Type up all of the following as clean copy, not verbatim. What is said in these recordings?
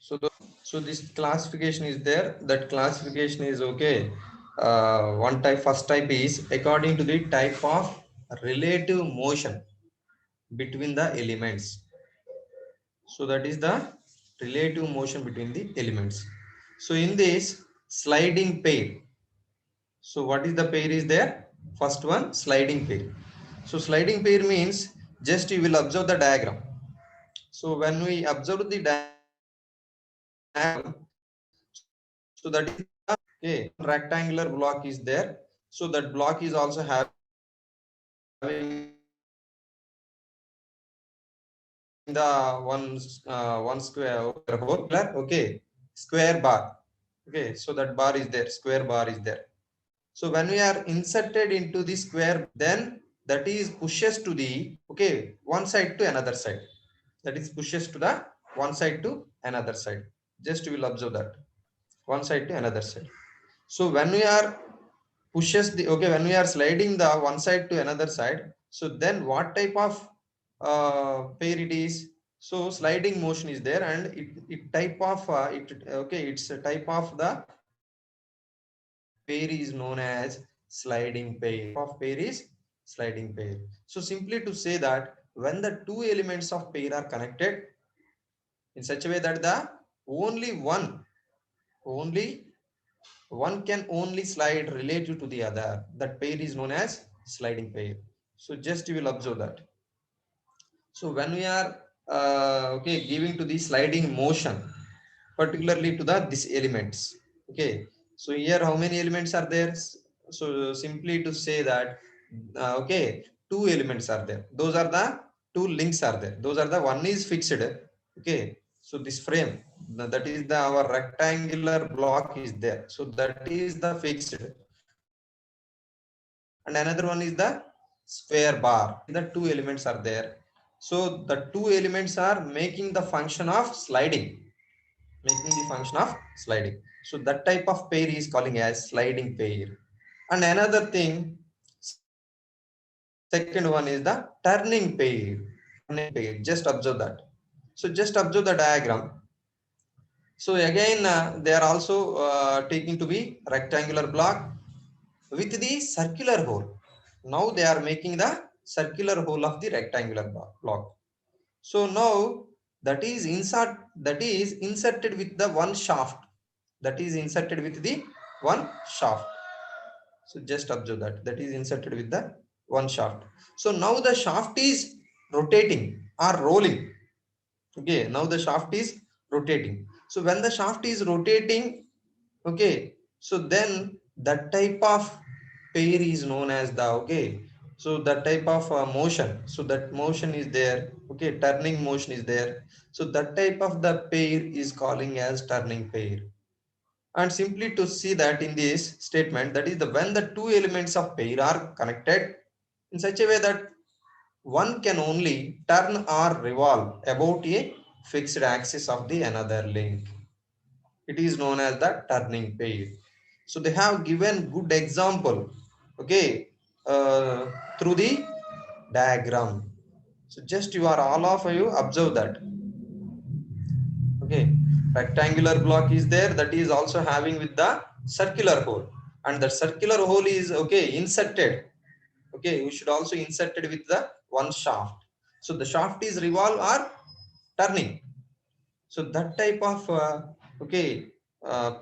So so this classification is there. That classification is okay. One type, first type is according to the type of relative motion between the elements. So that is the relative motion between the elements. So in this sliding pair, so what is the pair is there? First one, sliding pair. So sliding pair means, just you will observe the diagram. So when we observe the diagram, so that is the okay, one rectangular block is there. So that block is also having the one square hole, okay, square bar. Okay, so that bar is there, square bar is there. So when we are inserted into the square, then that is pushes to the okay one side to another side. That is pushes to the one side to another side. Just you will observe that one side to another side. So when we are pushes the okay when we are sliding the one side to another side, so then what type of pair it is? So sliding motion is there, and it type of it okay it's a type of the pair is known as sliding pair. Type of pair is sliding pair. So simply to say that when the two elements of pair are connected in such a way that the only only one can only slide relative to the other, that pair is known as sliding pair. So just you will observe that. So when we are okay giving to the sliding motion particularly to the these elements, okay, so here how many elements are there? So simply to say that okay, two elements are there. Those are the two links are there. Those are the one is fixed, okay. So this frame, that is the our rectangular block is there, so that is the fixed, and another one is the square bar. The two elements are there. So the two elements are making the function of sliding, making the function of sliding. So that type of pair is calling as sliding pair. And another thing, second one is the turning pair. Turning pair, just observe that. So just observe the diagram. So again they are also taking to be rectangular block with the circular hole. Now they are making the circular hole of the rectangular block. So now that is inserted with the one shaft. That is inserted with the one shaft. So just observe that that is inserted with the one shaft. So now the shaft is rotating or rolling. Okay, now the shaft is rotating. So when the shaft is rotating, okay, so then that type of pair is known as the okay, so that type of motion, so that motion is there, okay, turning motion is there. So that type of the pair is calling as turning pair. And simply to see that in this statement, that is the when the two elements of pair are connected in such a way that one can only turn or revolve about a fixed axis of the another link, it is known as the turning pair. So they have given good example, okay, uh, through the diagram. So just you are all of you observe that, okay, rectangular block is there, that is also having with the circular hole, and the circular hole is okay inserted, okay, we should also insert it with the one shaft. So the shaft is revolve or turning. So that type of okay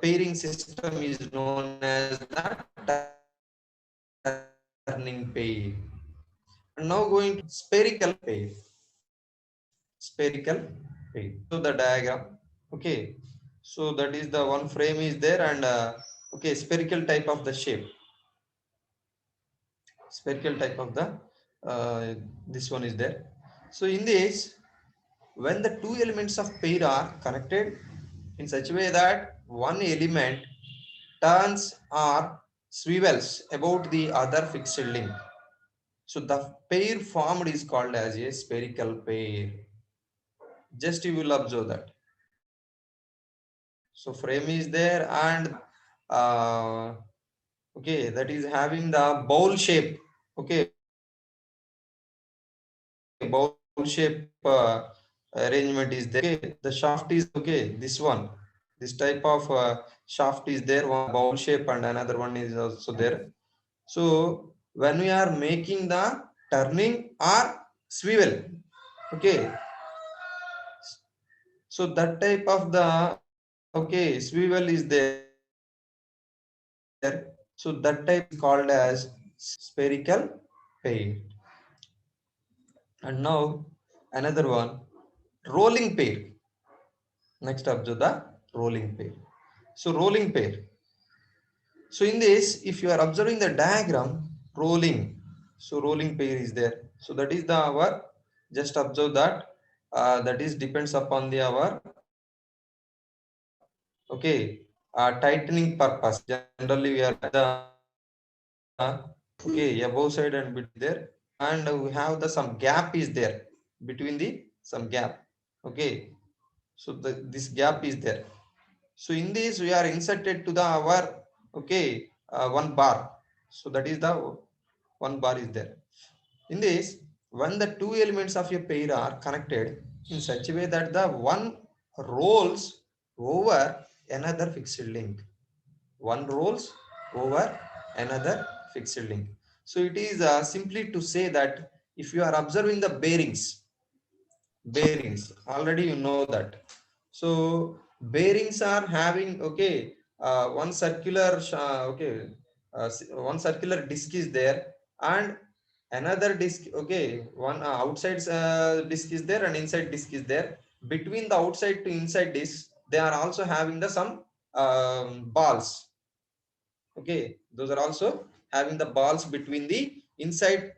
pairing system is known as the turning pair. And now going to spherical pair. Spherical pair. So just observe the diagram. Okay, so that is the one frame is there, and okay, spherical type of the shape, spherical type of the this one is there. So in this, when the two elements of pair are connected in such a way that one element turns or swivels about the other fixed link, so the pair formed is called as a spherical pair. Just you will observe that. So frame is there, and uh, okay, that is having the bowl shape. Okay, bowl shape arrangement is there. Okay, the shaft is okay. This one, this type of shaft is there. One bowl shape and another one is also there. So when we are making the turning or swivel, okay. So that type of the okay swivel is there. So that type is called as spherical pair. And now another one, rolling pair. Next observe the rolling pair. So rolling pair. So in this, if you are observing the diagram, rolling. So rolling pair is there. So that is the our. Just observe that. That is depends upon the our. Okay. Tightening purpose. Generally, we are the okay above side and between there, and we have the some gap is there between the some gap. Okay. So this gap is there. So in this we are inserted to the our okay one bar. So that is the one bar is there. In this, when the two elements of a pair are connected in such a way that the one rolls over another fixed link. One rolls over another fixed link. So it is simply to say that if you are observing the bearings already you know that. So bearings are having okay one circular one circular disc is there, and another disc okay one outside disc is there and inside disc is there. Between the outside to inside disc they are also having the some balls. Okay, those are also having the balls between the inside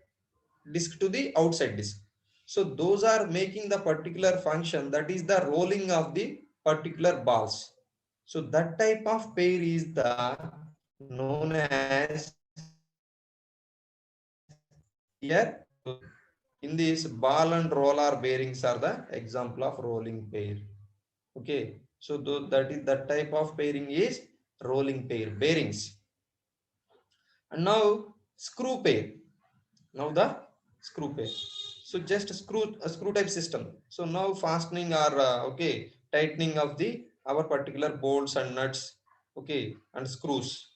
disk to the outside disk. So those are making the particular function, that is the rolling of the particular balls. So that type of pair is the known as here. In this, ball and roller bearings are the example of rolling pair. Okay, so that is that type of pairing is rolling pair bearings. And now screw pair. Now the screw pair. So just a screw type system. So now fastening or okay tightening of the our particular bolts and nuts, okay, and screws.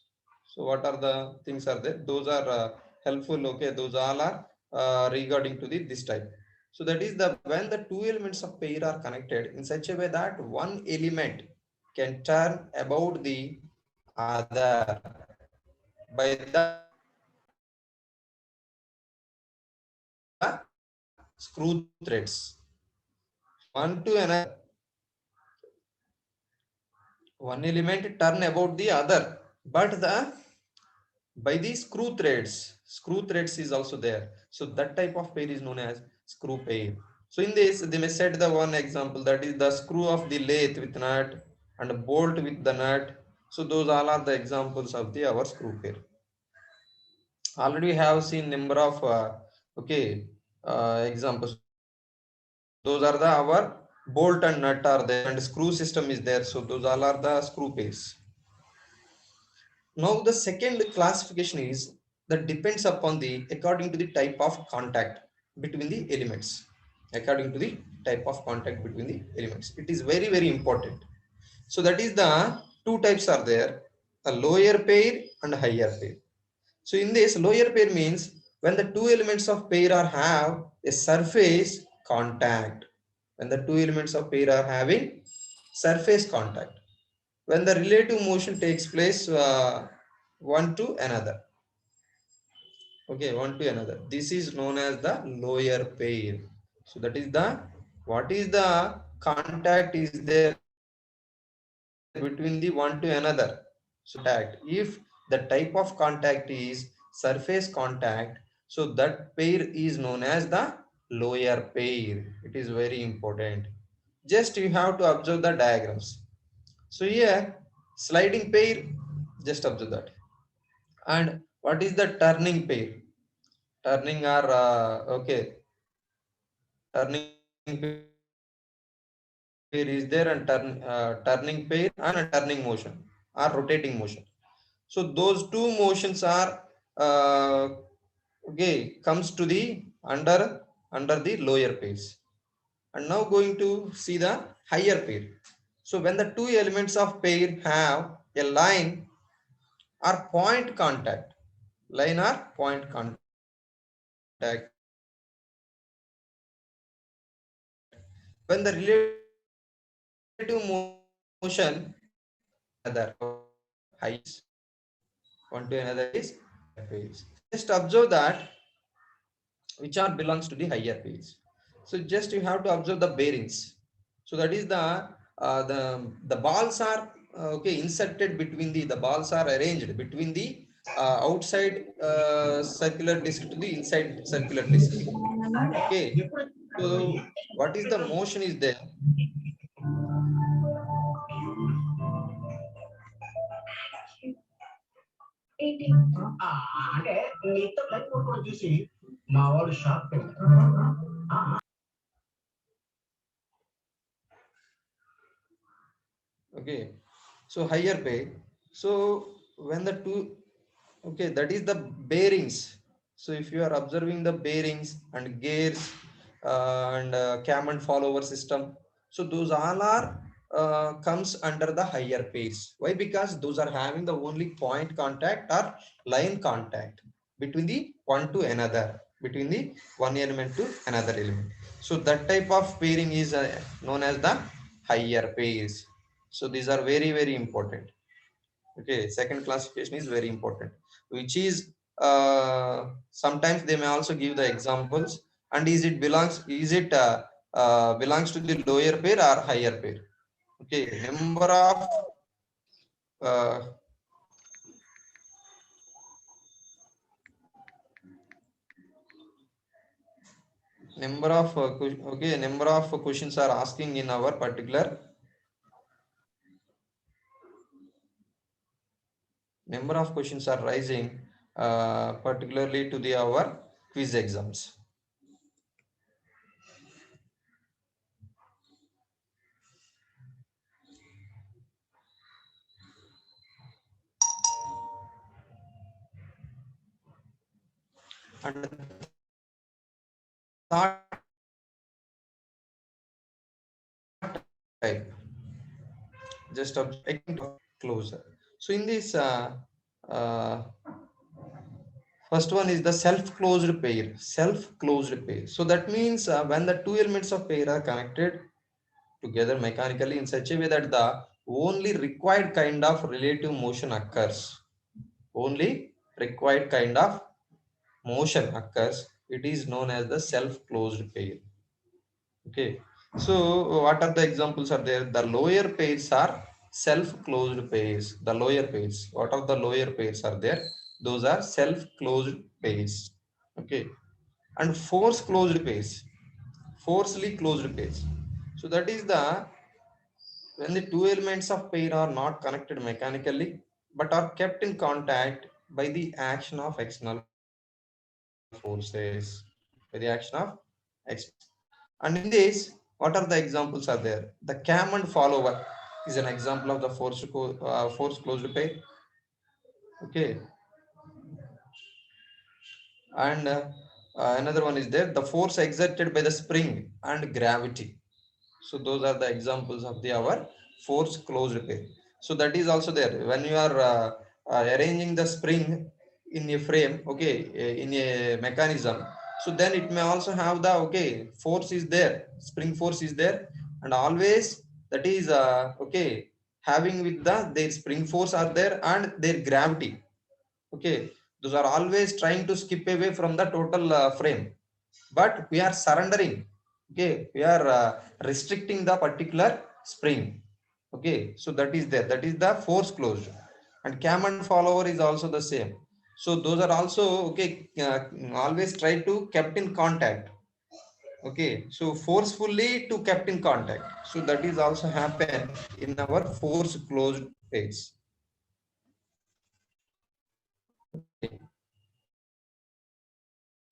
So what are the things are there? Those are helpful. Okay, those all are regarding to the this type. So that is the when the two elements of pair are connected in such a way that one element can turn about the other by the screw threads. One to another, one element turn about the other, but the by the screw threads is also there. So that type of pair is known as screw pair. So in this, they may set the one example, that is the screw of the lathe with nut and a bolt with the nut. So those all are the examples of the our screw pair. Already have seen number of okay examples. Those are the our bolt and nut are there and screw system is there. So those all are the screw pairs. Now the second classification is that depends upon the according to the type of contact between the elements. According to the type of contact between the elements, it is very important. So that is the two types are there: a lower pair and a higher pair. So in this lower pair means when the two elements of pair are have a surface contact. When the two elements of pair are having surface contact, when the relative motion takes place one to another, okay, one to another, this is known as the lower pair. So that is the what is the contact is there between the one to another. So contact, if the type of contact is surface contact, so that pair is known as the lower pair. It is very important. Just you have to observe the diagrams. So here sliding pair, just observe that. And what is the turning pair? Turning or okay, turning pair is there, and turning pair and a turning motion or rotating motion. So those two motions are okay comes to the under the lower pairs. And now going to see the higher pair. So when the two elements of pair have a line or point contact, line or point contact, when the relative motion another highs, one to another is pace. Just observe that which are belongs to the higher pace. So just you have to observe the bearings. So that is the balls are okay inserted between the balls are arranged between the outside circular disc to the inside circular disc. Okay. So what is the motion is there? అంటే నీతో life కూడా చూసి మా వాడు shock okay. So higher pay. So when the two, okay, that is the bearings. So if you are observing the bearings and gears and cam and follower system, so those all are comes under the higher pace. Why? Because those are having the only point contact or line contact between the one to another, between the one element to another element. So that type of pairing is known as the higher pace. So these are very very important. Okay, second classification is very important, which is sometimes they may also give the examples. And is it belongs to the lower pair or higher pair? Okay, uh, number of questions are asking in our particular, number of questions are rising particularly to the our quiz exams. And third type, just closer. So in this uh, first one is the self-closed pair. Self-closed pair. So that means when the two elements of pair are connected together mechanically in such a way that the only required kind of relative motion occurs, only required kind of motion occurs, it is known as the self-closed pair. Okay. So what are the examples are there? The lower pairs are self-closed pairs. The lower pairs, what are the lower pairs are there? Those are self-closed pairs. Okay. And force closed pairs, forcefully closed pairs. So that is the when the two elements of pair are not connected mechanically but are kept in contact by the action of external forces, by the action of X. And in this, what are the examples are there? The cam and follower is an example of the force closed pair. Okay. And another one is there, the force exerted by the spring and gravity. So those are the examples of the our force closed pair. So that is also there when you are arranging the spring in a frame, okay, in a mechanism. So then it may also have the okay force is there, spring force is there, and always that is okay having with the their spring force are there and their gravity. Okay, those are always trying to skip away from the total frame, but we are surrendering. Okay, we are restricting the particular spring. Okay, so that is there, that is the force closure. And cam and follower is also the same. So those are also okay always try to kept in contact. Okay, so forcefully to kept in contact. So that is also happen in our force closed phase.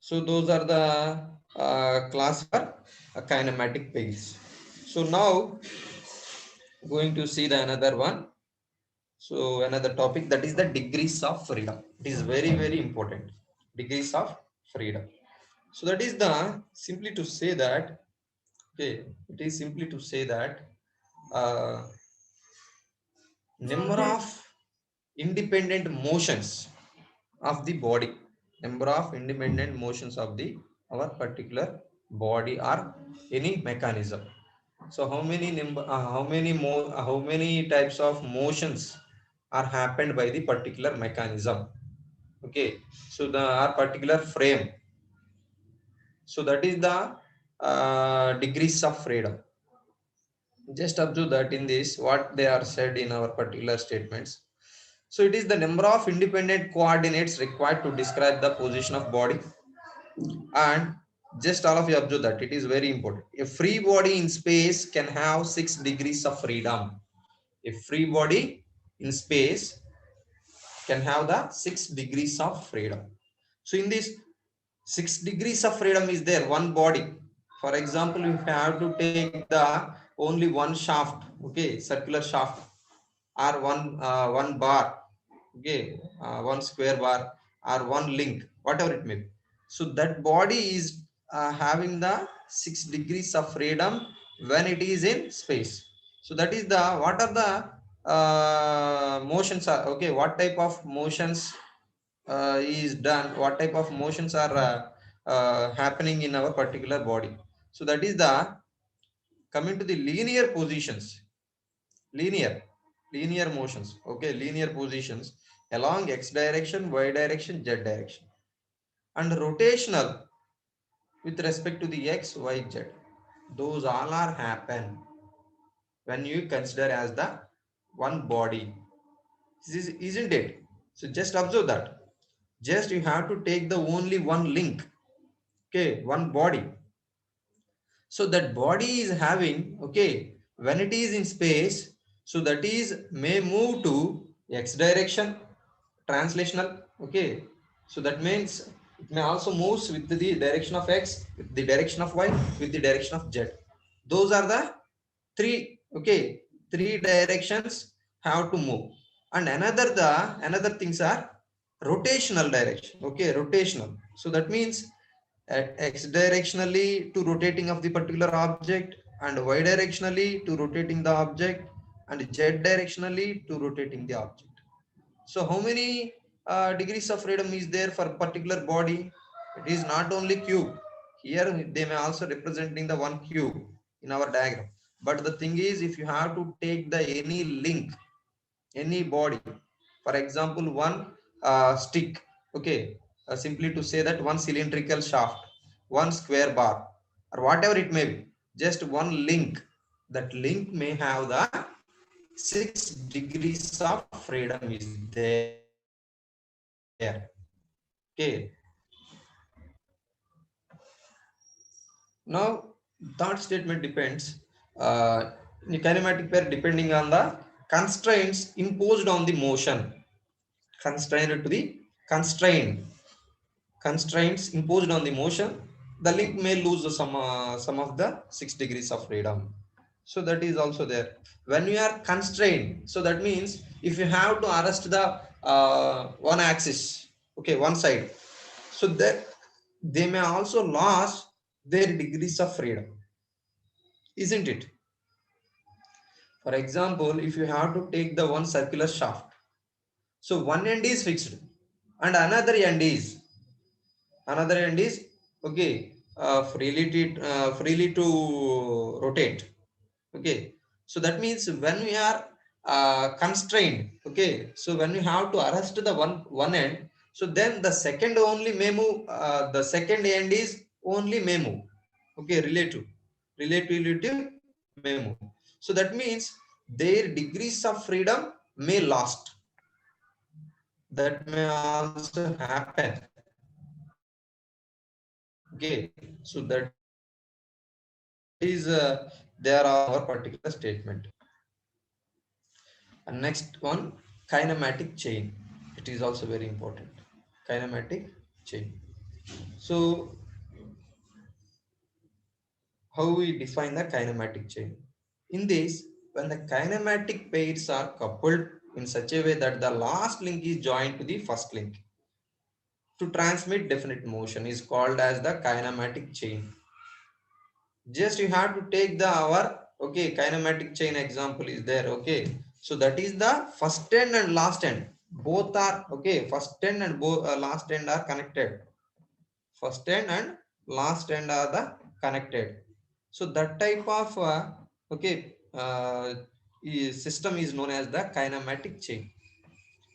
So those are the class for kinematic pairs. So now going to see the another one. So another topic, that is the degrees of freedom. It is very very important. Degrees of freedom. So that is the simply to say that Okay, it is simply to say that uh, number of independent motions of the body, number of independent motions of the our particular body or any mechanism. So how many how many types of motions are happened by the particular mechanism. Okay, so the our particular frame. So that is the degrees of freedom. Just observe that in this what they are said in our particular statements. So it is the number of independent coordinates required to describe the position of body. And just all of you observe that it is very important. A free body in space can have 6 degrees of freedom. A free body in space can have the 6 degrees of freedom. So in this 6 degrees of freedom is there one body. For example, if you have to take the only one shaft, okay, circular shaft, or one bar, okay, one square bar or one link, whatever it may be. So that body is having the 6 degrees of freedom when it is in space. So that is the what are the motions are, okay, what type of motions is done, what type of motions are happening in our particular body. So that is the coming to the linear positions, linear linear motions, okay, linear positions along x direction, y direction, z direction, and rotational with respect to the x, y, z. Those all are happen when you consider as the one body. This is, isn't it? So just observe that. Just you have to take the only one link, okay, one body. So that body is having, okay, when it is in space, so that is may move to x direction, translational, okay. So that means it may also moves with the direction of x, with the direction of y, with the direction of z. Those are the three, okay, three directions have to move. And another things are rotational direction, okay, rotational. So that means x directionally to rotating of the particular object, and y directionally to rotating the object, and z directionally to rotating the object. So how many degrees of freedom is there for particular body? It is not only cube. Here they may also representing the one cube in our diagram. But the thing is, if you have to take the any link, any body, for example one stick, okay, simply to say that one cylindrical shaft, one square bar, or whatever it may be, just one link, that link may have the 6 degrees of freedom is there, okay. Now that statement depends in kinematic pair depending on the constraints imposed on the motion, constrained to the constraint constraints imposed on the motion, the link may lose some of the 6 degrees of freedom. So that is also there when we are constrained. So that means if you have to arrest the one axis, okay, one side, so that they may also lose their degrees of freedom, isn't it? For example, if you have to take the one circular shaft, so one end is fixed and another end is, okay, freely to rotate, okay. So that means when we are constrained, okay, so when we have to arrest the one end, so then the second only may move, the second end is only may move, okay, relative may move. So that means their degrees of freedom may last, that may also happen, okay. So that is there are our particular statement. And next one, kinematic chain. It is also very important. Kinematic chain. So how we define the kinematic chain? In this, when the kinematic pairs are coupled in such a way that the last link is joined to the first link to transmit definite motion is called as the kinematic chain. Just you have to take the our kinematic chain example is there. Okay, so that is the first end and last end, both are first end and last end are connected. First end and last end are the connected. So that type of system is known as the kinematic chain.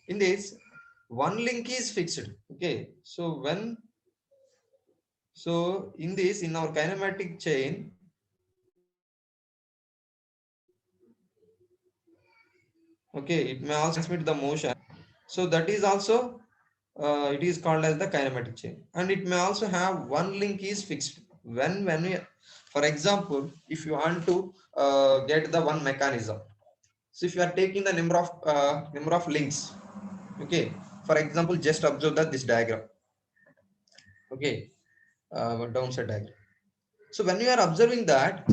In this, one link is fixed. Okay, so in this, in our kinematic chain, it may also transmit the motion. So that is also it is called as the kinematic chain, and it may also have one link is fixed. When we, for example, if you want to get the one mechanism, so if you are taking the number of links, okay, for example, just observe that this diagram, okay, downside diagram. So when we are observing that,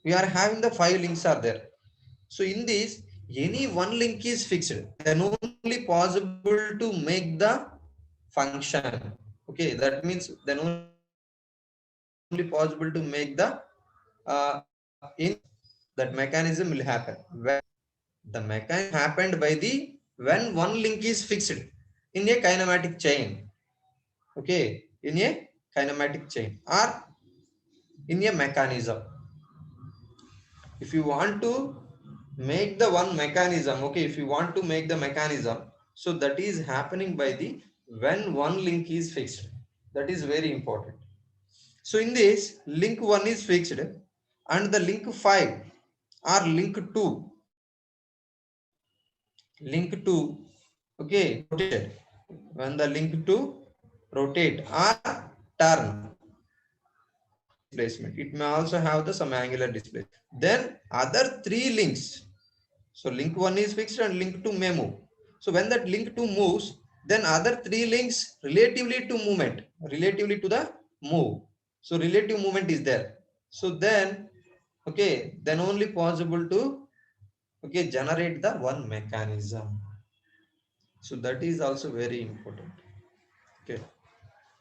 we are having the 5 links are there. So in this, any one link is fixed, then only possible to make the function. Okay, that means then only possible to make the in that mechanism will happen. When the mechanism happened by the when one link is fixed in a kinematic chain. Okay, in a kinematic chain or in a mechanism. If you want to make the one mechanism, okay, if you want to make the mechanism, so that is happening by the when one link is fixed. That is very important. So in this, link 1 is fixed and the link 5 or link 2, okay, rotated. When the link 2 rotate or turn displacement, it may also have the some angular displacement. Then other 3 links, so link 1 is fixed and link 2 may move. So when that link 2 moves, then other 3 links relatively to the move. So relative movement is there. So then, then only possible to generate the one mechanism. So that is also very important. Okay,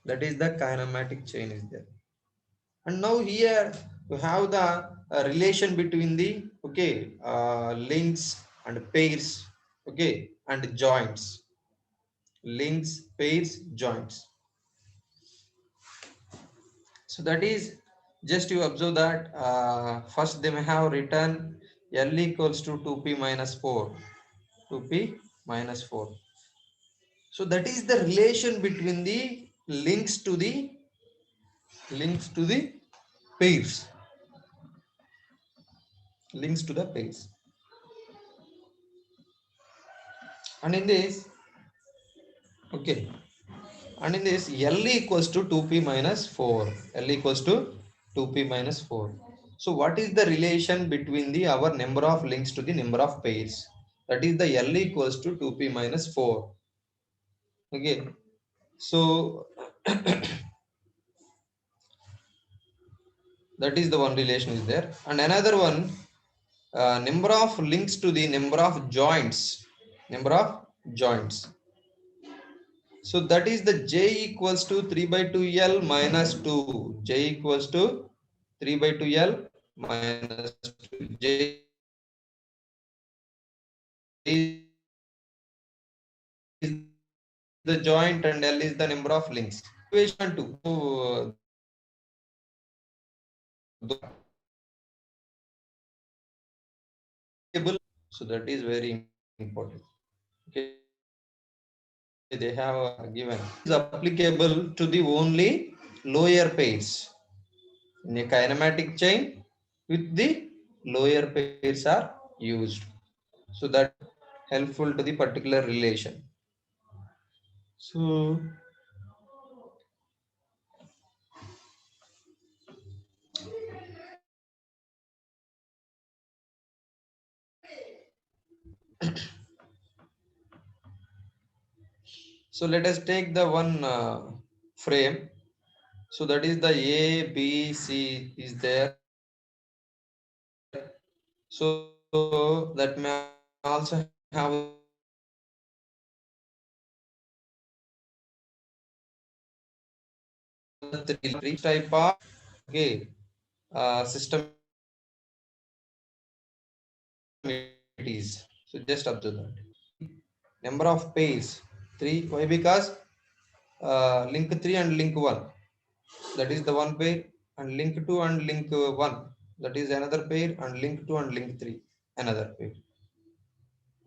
that is the kinematic chain is there. And now here you have the relation between the links and pairs, and joints. Links, pairs, joints. So that is just you observe that first they may have written L equals to 2p minus 4. 2p minus 4. So that is the relation between the links to the pairs. Links to the pairs. And in this, and in this L equals to 2p minus 4. L equals to 2p minus 4. So what is the relation between the our number of links to the number of pairs? That is the L equals to 2p minus 4. Okay. So that is the one relation is there. And another one, number of links to the number of joints. Number of joints. So that is the j equals to 3 by 2l minus 2. J equals to 3 by 2l minus 2. J is the joint and L is the number of links. Equation 2. So that is very important. Okay. They have given is applicable to the only lower pairs in a kinematic chain. With the lower pairs are used, so that helpful to the particular relation. So so let us take the one frame. So that is the A, B, C is there. So that may also have three type of system it is. So just observe that. Number of pairs 3. Why? Because link 3 and link 1, that is the one pair, and link 2 and link 1, that is another pair, and link 2 and link 3, another pair.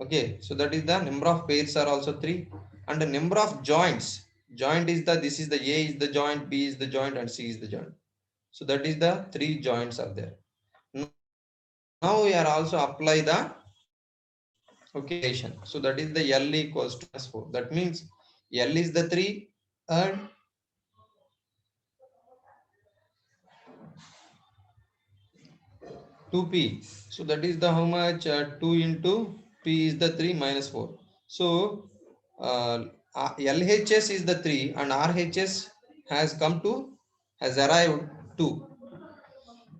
Okay, so that is the number of pairs are also 3, and the number of joints. Joint is the, this is the A is the joint, B is the joint, and C is the joint. So that is the 3 joints are there. Now we are also apply the relation. So that is the L equals to -4. That means L is the 3 and 2p. So that is the how much 2 into p is the 3 minus 4. So LHS is the 3 and RHS has come to, has arrived 2.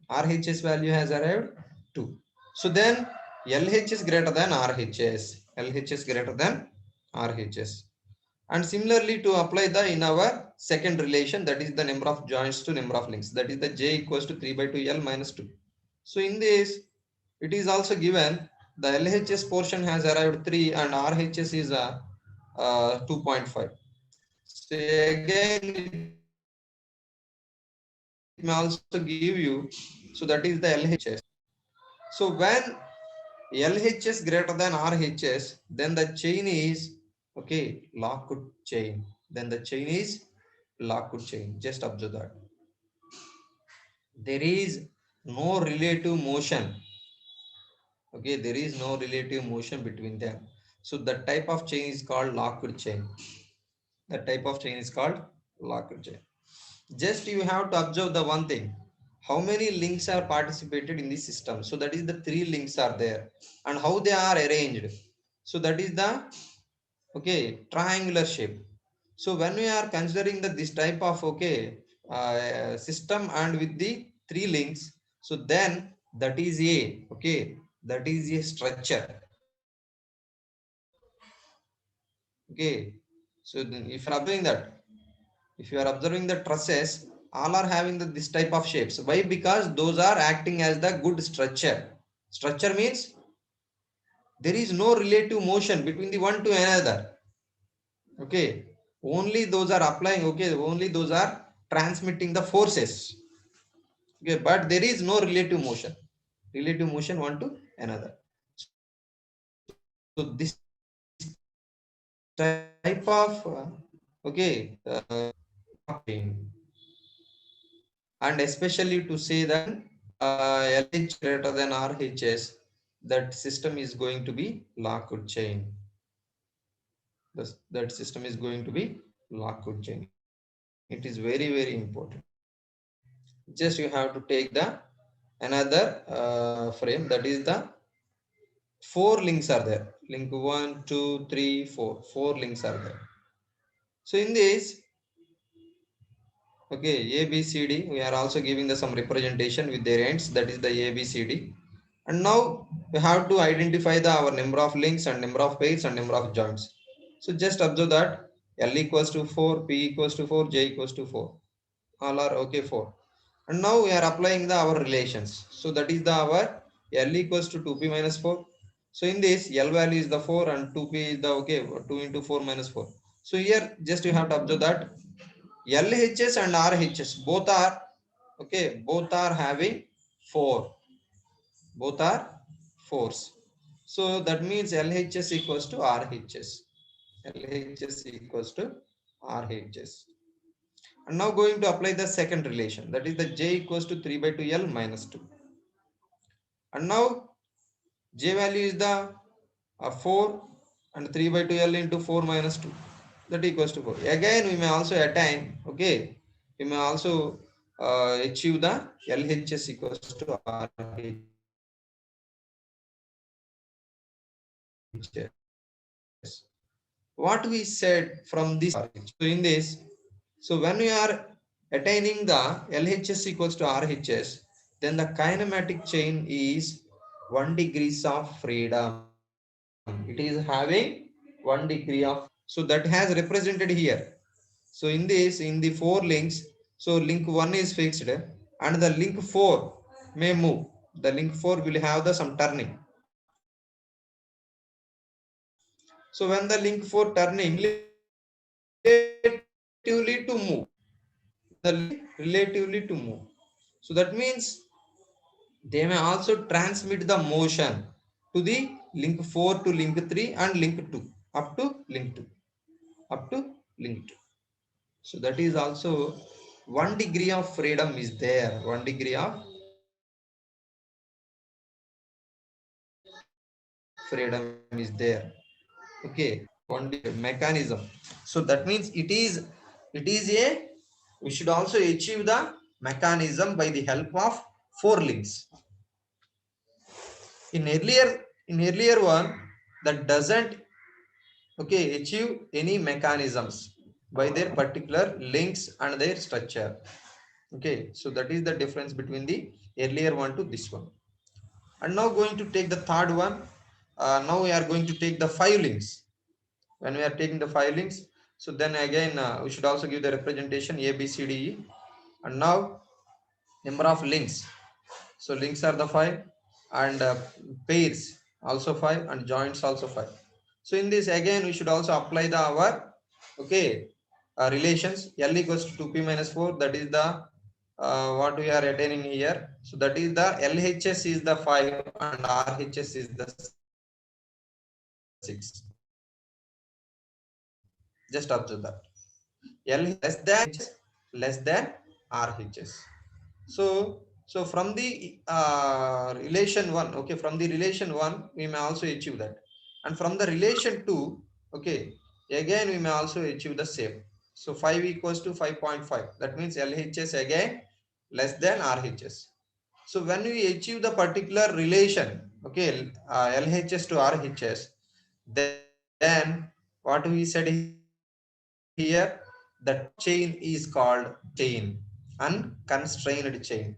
RHS value has arrived 2. So then LHS greater than RHS. LHS greater than RHS. And similarly to apply the in our second relation, that is the number of joints to number of links, that is the J equals to 3 by 2 L minus 2. So in this it is also given the LHS portion has arrived 3 and RHS is 2.5. So again it may also give you, so that is the LHS. So when LHS greater than RHS, then the chain is, okay, locked chain. Then the chain is locked chain. Just observe that. There is no relative motion. Okay, there is no relative motion between them. So the type of chain is called locked chain. The type of chain is called locked chain. Just you have to observe the one thing. How many links are participated in the system? So that is the 3 links are there, and how they are arranged. So that is the, okay, triangular shape. So when we are considering the this type of, okay, system and with the 3 links, so then that is a, okay, that is a structure. Okay, so if you are observing that, if you are observing the trusses, all are having this type of shapes. Why? Because those are acting as the good structure. Structure means there is no relative motion between the one to another. Okay, only those are applying, okay, only those are transmitting the forces. Okay, but there is no relative motion. Relative motion one to another. So this type of okay, and especially to say that LH greater than RHS, that system is going to be locked chain. That system is going to be locked chain. It is very, very important. Just you have to take the another frame, that is the 4 links are there. Link 1, 2, 3, 4. 4 links are there. So in this, okay, A, B, C, D, we are also giving the some representation with their ends, that is the A, B, C, D. And now we have to identify the our number of links and number of pairs and number of joints. So just observe that L equals to 4, P equals to 4, J equals to 4. All are okay 4. And now we are applying the our relations. So that is the our L equals to 2P minus 4. So in this L value is the 4 and 2P is the, okay, 2 into 4 minus 4. So here just you have to observe that LHS and RHS both are, okay, both are having 4. Both are 4s. So that means LHS equals to RHS. LHS equals to RHS. And now going to apply the second relation, that is the J equals to 3 by 2 L minus 2. And now J value is the 4 and 3 by 2 L into 4 minus 2, that equals to 4. Again we may also attain, okay, we may also achieve the LHS equals to RHS. What we said from this, so in this, so when we are attaining the LHS equals to RHS, then the kinematic chain is 1 degrees of freedom. It is having 1 degree of, so that has represented here. So in this, in the 4 links, so link 1 is fixed and the link 4, may move. The link 4 will have the some turning. So when the link 4 turning relatively to move, the link relatively to move. So that means they may also transmit the motion to the link 4 to link 3 and link 2 up to link 2 up to link 2. So that is also 1 degree of freedom is there. 1 degree of freedom is there. Okay, 1 mechanism. So that means it is a, we should also achieve the mechanism by the help of 4 links. In earlier one, that doesn't, okay, achieve any mechanisms by their particular links and their structure. Okay, so that is the difference between the earlier one to this one. And now going to take the third one. Now we are going to take the 5 links. When we are taking the 5 links, so then again we should also give the representation A, B, C, D, E. And now number of links. So links are the 5, and pairs also 5, and joints also 5. So in this again we should also apply the our, okay, relations. L equals to 2p minus 4, that is the what we are attaining here. So that is the LHS is the 5 and RHS is the 6. Just observe that L less than RHS. So from the relation 1, okay, from the relation 1 we may also achieve that, and from the relation 2, okay, again we may also achieve the same. So 5 equals to 5.5, that means LHS again less than RHS. So when we achieve the particular relation, okay, LHS to RHS, then what we said here, the chain is called chain, unconstrained chain.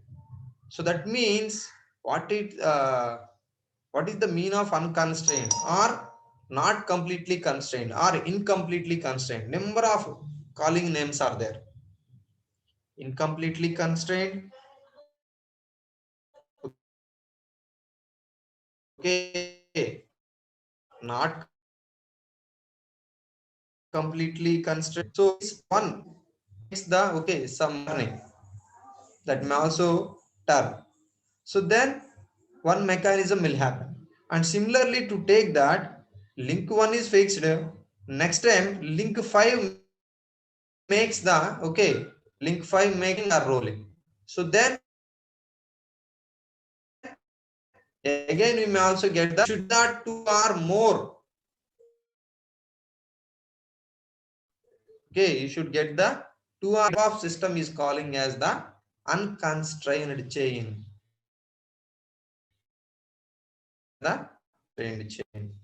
So that means what is the mean of unconstrained or not completely constrained or incompletely constrained? Number of calling names are there. Incompletely constrained, okay, not completely constrained. So this one makes the, okay, some turning, that may also turn. So then one mechanism will happen. And similarly, to take that, link 1 is fixed. Next time link 5 makes the, okay, link 5 making a rolling. So then again we may also get the, should that 2 or more, okay, you should get the 2 or of system is calling as the unconstrained chain. The chain.